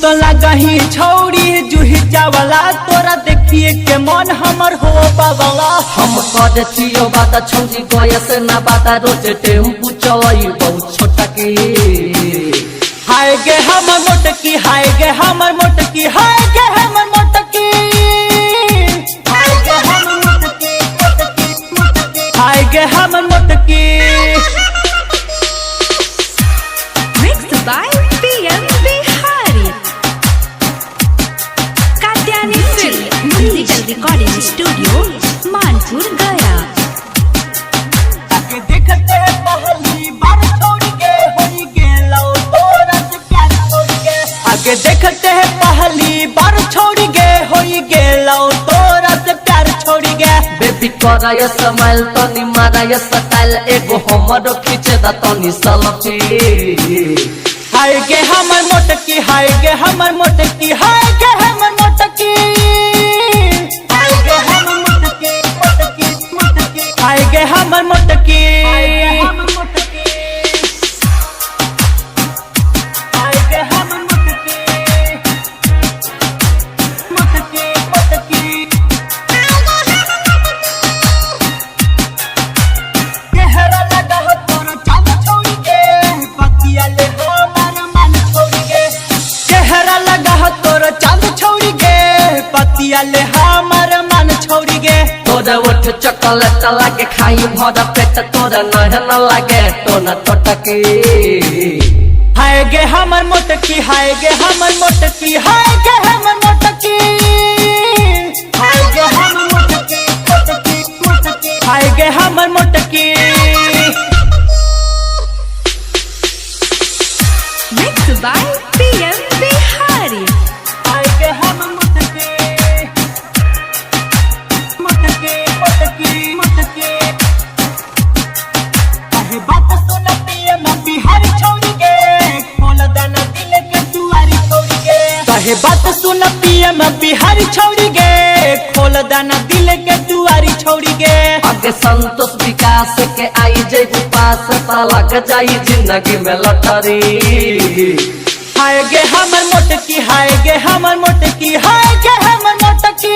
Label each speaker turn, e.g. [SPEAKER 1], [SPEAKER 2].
[SPEAKER 1] तो लगही छौड़ी जूही चावला तोरा देखिए के मन हमर हो पावला।
[SPEAKER 2] हम कर छियो बात छौड़ी गए से ना बात रोज टेम्पू चलाई बहुत छोटा की।
[SPEAKER 1] हाय गे हमर मोटकी हाय गे हमर मोटकी हाय गे हमर मोटकी हाय गे हमर मोटकी हाय गे हमर मोटकी।
[SPEAKER 3] Mixed by PM Bihari. Katyani Film Digital Recording Studio, Manpur, Gaya.
[SPEAKER 1] आगे देखते पहली बार छोड़ के होई गेलो तोरा से प्यार छोड़ के। आगे देखते हैं पहली बार छोड़ के होई गेलो तोरा से प्यार छोड़ के।
[SPEAKER 2] बेबी करा ये स्माइल तनी मारा ये स्टाइल एगो हमरो खींचे दा तनी सेल्फी।
[SPEAKER 1] हाय गे हमर मोटकी हाय गे हमर मोटकी हाय गे हमर मोटकी हाय गे हमर मोटकी मोटकी मोटकी हाय गे हमर मोटकी हाय गे हमर मोटकी मोटकी मोटकी। गहरा लगा हो तोरा चाँद छोड़ के पतिया ले हमर मन छोड़ के। गहरा लगा हो तोरा चाँद छोड़ के पतिया ले हमर मन छोड़ के।
[SPEAKER 2] तोरा उठ चॉकलेट लागे खाई भरा पेट तोरा नहन लागे टोना टोटकी।
[SPEAKER 1] हाय गे हमर मोटकी हाय गे हमर मोटकी हाय गे हमर मोटकी हाय गे हमर मोटकी मोटकी मोटकी हाय गे हमर मोटकी।
[SPEAKER 3] Mixed by PM Bihari.
[SPEAKER 1] हाय गे हमर मोटकी मोटकी मोटकी मोटकी। काहे बात सुनती है मैं बिहारी छोड़ के खोल दाना दिल के दुआरी छोड़ के। काहे बात सुनती है मैं बिहारी छोड़ के खोल दाना दिल के दुआरी छोड़ के।
[SPEAKER 2] आगे संतोष विकास के आई जे पास लग जाई जिंदगी में लटरी।
[SPEAKER 1] हाय गे हमर मोटकी हाय गे हमर मोटकी हाय गे हमर मोटकी।